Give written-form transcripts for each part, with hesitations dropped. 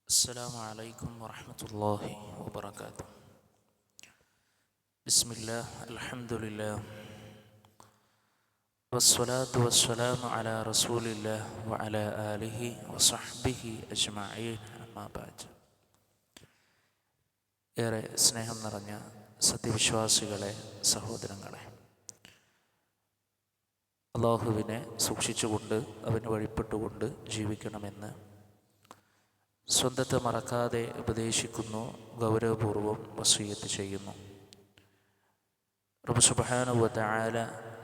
السلام عليكم ورحمة الله وبركاته. بسم الله الحمد لله والصلاة والسلام على رسول الله وعلى آله وصحبه أجمعين أما بعد. ഏറെ സ്നേഹം നിറഞ്ഞ സത്യവിശ്വാസികളെ, സഹോദരങ്ങളെ, അള്ളാഹുവിനെ സൂക്ഷിച്ചുകൊണ്ട് അവന് വഴിപ്പെട്ടുകൊണ്ട് ജീവിക്കണമെന്ന് സ്വന്തത്തെ മറക്കാതെ ഉപദേശിക്കുന്നു, ഗൗരവപൂർവം വസിയ്യത്ത് ചെയ്യുന്നു. റബ്ബ് സുബ്ഹാനഹു വ തആല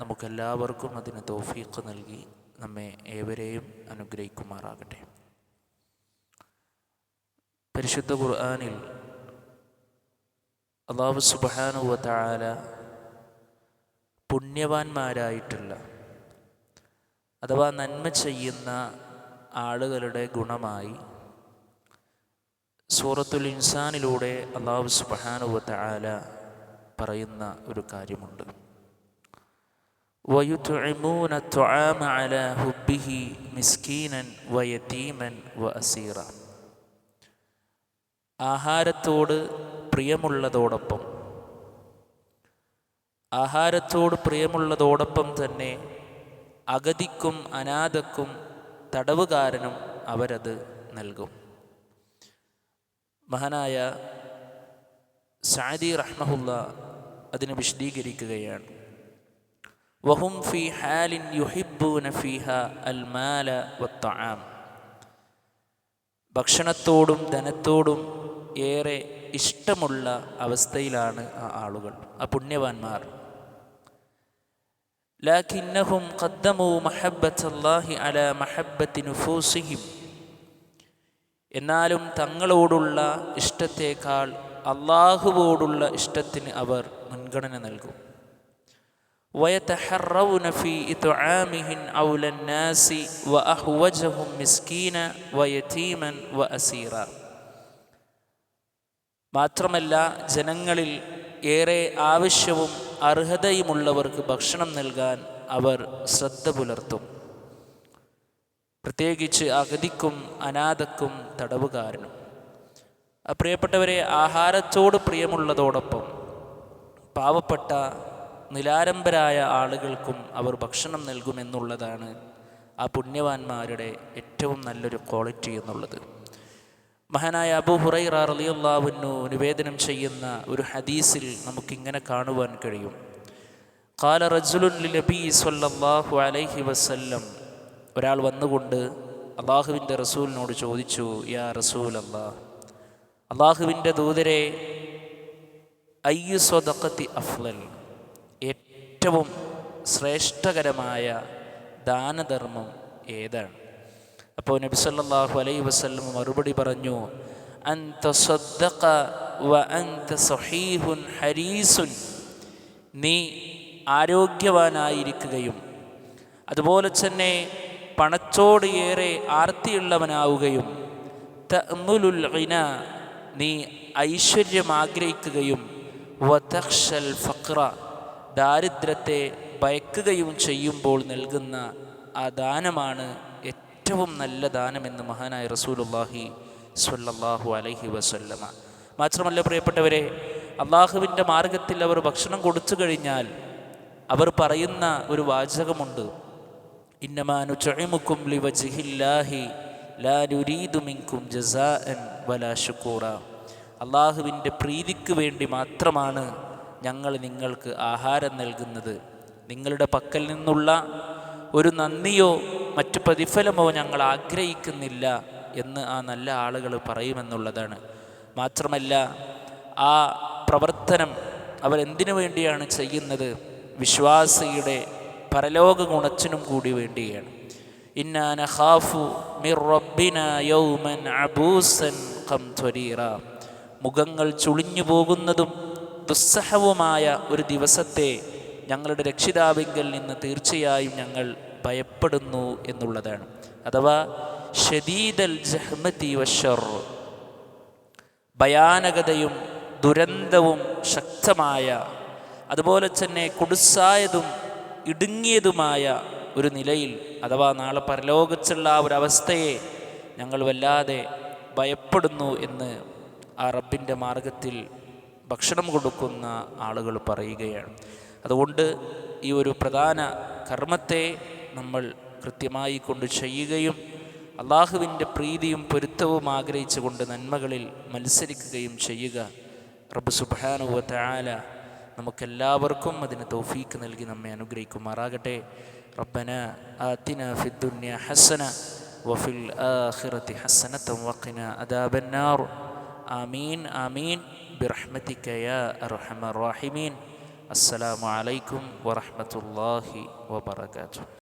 നമുക്കെല്ലാവർക്കും അതിന് തൗഫീഖ് നൽകി നമ്മെ ഏവരെയും അനുഗ്രഹിക്കുമാറാകട്ടെ. പരിശുദ്ധ ഖുർആനിൽ അല്ലാഹു സുബ്ഹാനഹു വ തആല പുണ്യവാന്മാരായിട്ടുള്ള അഥവാ നന്മ ചെയ്യുന്ന ആളുകളുടെ ഗുണമായി സൂറത്തുൽ ഇൻസാനിലൂടെ അല്ലാഹു സുബ്ഹാനഹു വ തആല പറയുന്ന ഒരു കാര്യമുണ്ട്. വയുത്ഇമൂന തുആമ അലാ ഹുബ്ബിഹി മിസ്കീനൻ വയതീമൻ വഅസീറ. ആഹാരത്തോട് പ്രിയമുള്ളതോടൊപ്പം തന്നെ അഗതിക്കും അനാഥക്കും തടവുകാരനും അവരത് നൽകും. മഹാനായ സഅദി റഹ്മഹുല്ലാ അതിനെ വിശദീകരിക്കുകയാണ്. വഹും ഫീ ഹാലിൻ യുഹിബ്ബൂന ഫീഹാ അൽ മാല വത്തആം. ഭക്ഷണത്തോടും ധനത്തോടും ഏറെ ഇഷ്ടമുള്ള അവസ്ഥയിലാണ് ആ ആളുകൾ, ആ പുണ്യവാന്മാർ. ലാകിന്നഹും ഖദ്ദമൂ മഹബ്ബത്തല്ലാഹി അലാ മഹബ്ബത്തി നുഫൂസിഹിം. എന്നാലും തങ്ങളോടുള്ള ഇഷ്ടത്തേക്കാൾ അള്ളാഹുവോടുള്ള ഇഷ്ടത്തിന് അവർ മുൻഗണന നൽകും. വയതഹറൗന ഫീ ഇത്ആമിഹിൻ ഔലൻ നാസി വഅഹ്വജഹും മിസ്കീന വയതീമൻ വഅസീറ. മാത്രമല്ല, ജനങ്ങളിൽ ഏറെ ആവശ്യവും അർഹതയുമുള്ളവർക്ക് ഭക്ഷണം നൽകാൻ അവർ ശ്രദ്ധ പുലർത്തും. പ്രത്യേകിച്ച് അഗതിക്കും അനാഥക്കും തടവുകാരനും. പ്രിയപ്പെട്ടവരെ, ആഹാരത്തോട് പ്രിയമുള്ളതോടൊപ്പം പാവപ്പെട്ട നിലാരംബരായ ആളുകൾക്കും അവർ ഭക്ഷണം നൽകുമെന്നുള്ളതാണ് ആ പുണ്യവാന്മാരുടെ ഏറ്റവും നല്ലൊരു ക്വാളിറ്റി എന്നുള്ളത്. മഹാനായ അബൂ ഹുറൈറ റളിയല്ലാഹു അൻഹു നിവേദനം ചെയ്യുന്ന ഒരു ഹദീസിൽ നമുക്കിങ്ങനെ കാണുവാൻ കഴിയും. ഖാല റജുലുൻ ലിനബി സ്വല്ലല്ലാഹു അലൈഹി വസല്ലം. ഒരാൾ വന്നുകൊണ്ട് അള്ളാഹുവിൻ്റെ റസൂലിനോട് ചോദിച്ചു, യാ റസൂൽ അല്ലാഹ്, അള്ളാഹുവിൻ്റെ ദൂതരെ, അയ്യു സ്വദഖത്തി അഫ്ളൽ, ഏറ്റവും ശ്രേഷ്ഠകരമായ ദാനധർമ്മം ഏതാണ്? അപ്പോൾ നബി സല്ലല്ലാഹു അലൈഹി വസല്ലം മറുപടി പറഞ്ഞു, അൻ തസദ്ദഖ വ അൻത സഹീഹുൻ ഹരീസുൻ. നീ ആരോഗ്യവാനായിരിക്കുകയും അതുപോലെ തന്നെ പണത്തോട് ഏറെ ആർത്തിയുള്ളവനാവുകയും, തഅമ്മുലുൽ ഗിന, നീ ഐശ്വര്യം ആഗ്രഹിക്കുകയും, വതഖ്ശൽ ഫഖ്റ, ദാരിദ്ര്യത്തെ ഭയക്കുകയും ചെയ്യുമ്പോൾ നൽകുന്ന ആ ദാനമാണ് ഏറ്റവും നല്ല ദാനമെന്ന് മഹാനായ റസൂലുള്ളാഹി സ്വല്ലല്ലാഹു അലൈഹി വസല്ലമ. മാത്രമല്ല പ്രിയപ്പെട്ടവരെ, അള്ളാഹുവിൻ്റെ മാർഗത്തിൽ അവർ ഭക്ഷണം കൊടുത്തു കഴിഞ്ഞാൽ അവർ പറയുന്ന ഒരു വാചകമുണ്ട്, ഇന്നമാ നുത്ഇമുക്കും ലിവജ്ഹില്ലാഹി ലാ നുരീദു മിൻകും ജസാഅൻ വലാ ശുകൂറ. അള്ളാഹുവിൻ്റെ പ്രീതിക്ക് വേണ്ടി മാത്രമാണ് ഞങ്ങൾ നിങ്ങൾക്ക് ആഹാരം നൽകുന്നത്. നിങ്ങളുടെ പക്കൽ നിന്നുള്ള ഒരു നന്ദിയോ മറ്റു പ്രതിഫലമോ ഞങ്ങൾ ആഗ്രഹിക്കുന്നില്ല എന്ന് ആ നല്ല ആളുകൾ പറയുമെന്നുള്ളതാണ്. മാത്രമല്ല, ആ പ്രവർത്തനം അവരെന്തിനു വേണ്ടിയാണ് ചെയ്യുന്നത്? വിശ്വാസിയുടെ പരലോക ഗുണത്തിനും കൂടി വേണ്ടിയാണ്. ഇന്നാ നഖാഫു മിർ റബ്ബിനാ യൗമൻ അബൂസൻ ഖംത്വരീറ. മുഖങ്ങൾ ചുളിഞ്ഞു പോകുന്നതും ദുസ്സഹവുമായ ഒരു ദിവസത്തെ ഞങ്ങളുടെ രക്ഷിതാവിങ്കൽ നിന്ന് തീർച്ചയായും ഞങ്ങൾ ഭയപ്പെടുന്നു എന്നുള്ളതാണ്. അഥവാ ശദീദൽ ജഹ്മതി വശർ, ഭയാനകതയും ദുരന്തവും ശക്തമായ, അതുപോലെ തന്നെ കുടുസായതും ഇടുങ്ങിയതുമായ ഒരു നിലയിൽ, അഥവാ നാളെ പരലോകത്തുള്ള ആ ഒരു അവസ്ഥയെ ഞങ്ങൾ വല്ലാതെ ഭയപ്പെടുന്നു എന്ന് ആ റബ്ബിൻ്റെ മാർഗത്തിൽ ഭക്ഷണം കൊടുക്കുന്ന ആളുകൾ പറയുകയാണ്. അതുകൊണ്ട് ഈ ഒരു പ്രധാന കർമ്മത്തെ നമ്മൾ കൃത്യമായി കൊണ്ട് ചെയ്യുകയും അള്ളാഹുവിൻ്റെ പ്രീതിയും പൊരുത്തവും ആഗ്രഹിച്ചുകൊണ്ട് നന്മകളിൽ മത്സരിക്കുകയും ചെയ്യുക. റബ്ബ് സുബ്ഹാനഹു വ തആല നമുക്കെല്ലാവർക്കും അതിന് തൗഫീക്ക് നൽകി നമ്മെ അനുഗ്രഹിക്കുമാറാകട്ടെ. റബ്ബനാ ആതിനാ ഫിദ്ദുനിയ ഹസന വഫിൽ ആഖിറതി ഹസനത വഖിനാ അദാബന്നാർ. ആമീൻ ആമീൻ ബിറഹ്മതിക യാ അർഹമർ റഹീമീൻ. അസ്സലാമു അലൈക്കും വറഹ്മത്തുള്ളാഹി വബറകാതുഹു.